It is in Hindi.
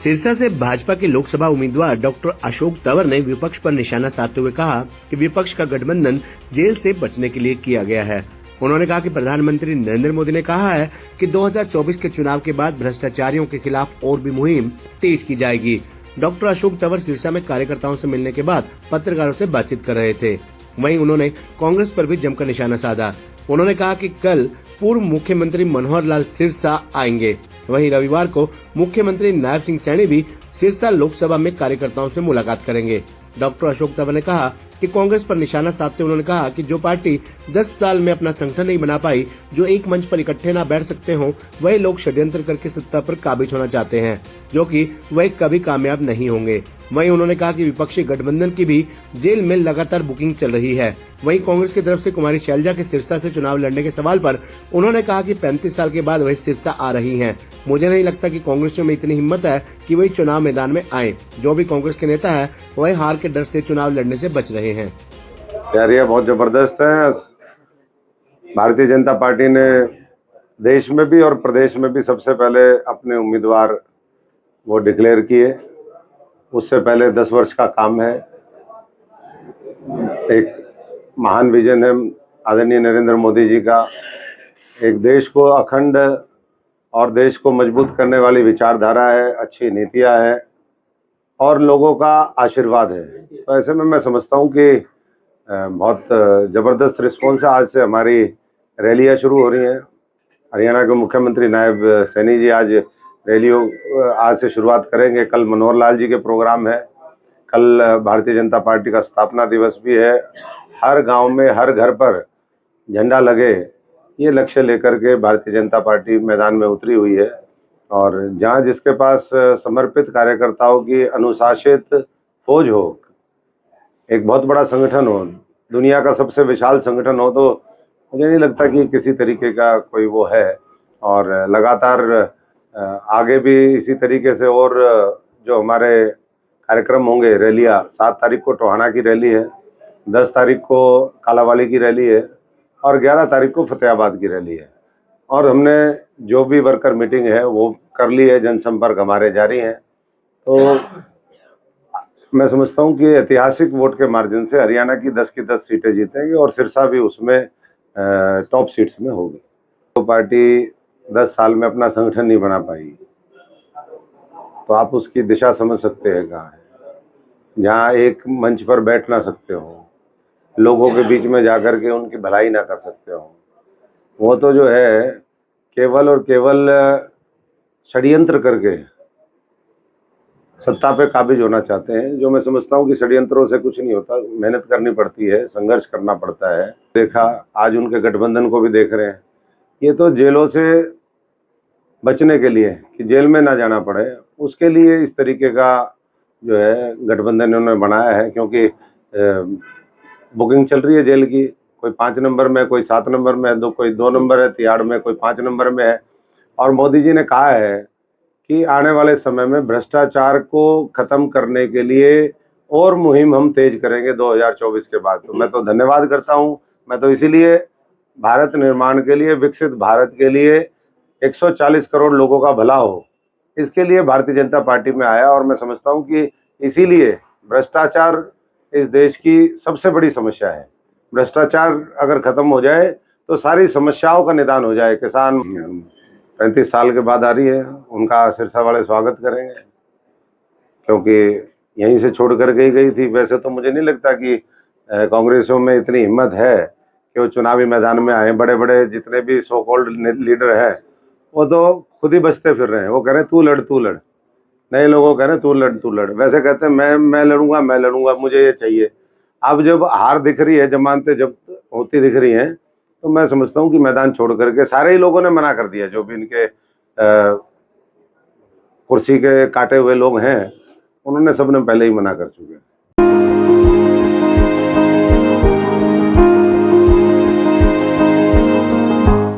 सिरसा से भाजपा के लोकसभा उम्मीदवार डॉक्टर अशोक तंवर ने विपक्ष पर निशाना साधते हुए कहा कि विपक्ष का गठबंधन जेल से बचने के लिए किया गया है। उन्होंने कहा कि प्रधानमंत्री नरेंद्र मोदी ने कहा है कि 2024 के चुनाव के बाद भ्रष्टाचारियों के खिलाफ और भी मुहिम तेज की जाएगी। डॉक्टर अशोक तंवर सिरसा में कार्यकर्ताओं से मिलने के बाद पत्रकारों से बातचीत कर रहे थे। वहीं उन्होंने कांग्रेस पर भी जमकर निशाना साधा। उन्होंने कहा कि कल पूर्व मुख्यमंत्री मनोहर लाल सिरसा आएंगे। वहीं रविवार को मुख्यमंत्री नायब सिंह सैनी भी सिरसा लोकसभा में कार्यकर्ताओं से मुलाकात करेंगे। डॉक्टर अशोक तंवर ने कहा कि कांग्रेस पर निशाना साधते उन्होंने कहा कि जो पार्टी 10 साल में अपना संगठन नहीं बना पाई, जो एक मंच पर इकट्ठे न बैठ सकते हों, वही लोग षड्यंत्र करके सत्ता पर काबिज होना चाहते हैं, जो कि वह कभी कामयाब नहीं होंगे। वहीं उन्होंने कहा कि विपक्षी गठबंधन की भी जेल में लगातार बुकिंग चल रही है। वहीं कांग्रेस की तरफ से कुमारी शैलजा के सिरसा से चुनाव लड़ने के सवाल पर उन्होंने कहा कि 35 साल के बाद वह सिरसा आ रही हैं। मुझे नहीं लगता कि कांग्रेसियों में इतनी हिम्मत है कि वही चुनाव मैदान में आए। जो भी कांग्रेस के नेता है वह हार के डर से चुनाव लड़ने से बच रहे हैं। यार ये बहुत जबरदस्त है। भारतीय जनता पार्टी ने देश में भी और प्रदेश में भी सबसे पहले अपने उम्मीदवार वो डिक्लेयर किए। उससे पहले 10 वर्ष का काम है। एक महान विजन है आदरणीय नरेंद्र मोदी जी का। एक देश को अखंड और देश को मजबूत करने वाली विचारधारा है, अच्छी नीतियां हैं और लोगों का आशीर्वाद है। तो ऐसे में मैं समझता हूं कि बहुत ज़बरदस्त रिस्पॉन्स है। आज से हमारी रैलियां शुरू हो रही हैं। हरियाणा के मुख्यमंत्री नायब सैनी जी आज रैलियों आज से शुरुआत करेंगे। कल मनोहर लाल जी के प्रोग्राम है। कल भारतीय जनता पार्टी का स्थापना दिवस भी है। हर गांव में हर घर पर झंडा लगे, ये लक्ष्य लेकर के भारतीय जनता पार्टी मैदान में उतरी हुई है। और जहां जिसके पास समर्पित कार्यकर्ताओं की अनुशासित फौज हो, एक बहुत बड़ा संगठन हो, दुनिया का सबसे विशाल संगठन हो, तो मुझे नहीं लगता कि किसी तरीके का कोई वो है। और लगातार आगे भी इसी तरीके से और जो हमारे कार्यक्रम होंगे, रैलियाँ 7 तारीख को टोहाना की रैली है, 10 तारीख को कालावाली की रैली है और 11 तारीख को फतेहाबाद की रैली है। और हमने जो भी वर्कर मीटिंग है वो कर ली है, जनसंपर्क हमारे जारी हैं। तो मैं समझता हूं कि ऐतिहासिक वोट के मार्जिन से हरियाणा की 10 की 10 सीटें जीतेंगे और सिरसा भी उसमें टॉप सीट्स में होगी। तो पार्टी 10 साल में अपना संगठन नहीं बना पाई, तो आप उसकी दिशा समझ सकते हैं कहाँ है। जहाँ एक मंच पर बैठ ना सकते हो, लोगों के बीच में जाकर के उनकी भलाई ना कर सकते हो, वो तो जो है केवल और केवल षड्यंत्र करके सत्ता पे काबिज होना चाहते हैं। जो मैं समझता हूँ कि षड्यंत्रों से कुछ नहीं होता, मेहनत करनी पड़ती है, संघर्ष करना पड़ता है। देखा आज उनके गठबंधन को भी देख रहे हैं। ये तो जेलों से बचने के लिए, कि जेल में ना जाना पड़े, उसके लिए इस तरीके का जो है गठबंधन इन्होंने बनाया है। क्योंकि बुकिंग चल रही है जेल की, कोई 5 नंबर में, कोई 7 नंबर में, कोई 2 नंबर है तिहाड़ में, कोई 5 नंबर में है। और मोदी जी ने कहा है कि आने वाले समय में भ्रष्टाचार को खत्म करने के लिए और मुहिम हम तेज करेंगे 2024 के बाद। तो मैं तो धन्यवाद करता हूं। मैं तो इसीलिए भारत निर्माण के लिए, विकसित भारत के लिए 140 करोड़ लोगों का भला हो, इसके लिए भारतीय जनता पार्टी में आया। और मैं समझता हूं कि इसीलिए भ्रष्टाचार इस देश की सबसे बड़ी समस्या है। भ्रष्टाचार अगर खत्म हो जाए तो सारी समस्याओं का निदान हो जाए। किसान 35 साल के बाद आ रही है, उनका सिरसा वाले स्वागत करेंगे, क्योंकि यहीं से छोड़ कर गई थी। वैसे तो मुझे नहीं लगता कि कांग्रेसियों में इतनी हिम्मत है कि वो चुनावी मैदान में आए। बड़े बड़े जितने भी सो कॉल्ड लीडर हैं वो तो खुद ही बचते फिर रहे हैं। वो कह रहे हैं तू लड़ तू लड़, नए लोगों कह रहे हैं तू लड़ तू लड़। वैसे कहते हैं मैं लड़ूंगा, मुझे ये चाहिए। अब जब हार दिख रही है, जमानतें जब होती दिख रही हैं, तो मैं समझता हूँ कि मैदान छोड़ करके सारे ही लोगों ने मना कर दिया। जो भी इनके कुर्सी के काटे हुए लोग हैं, उन्होंने सबने पहले ही मना कर चुके हैं।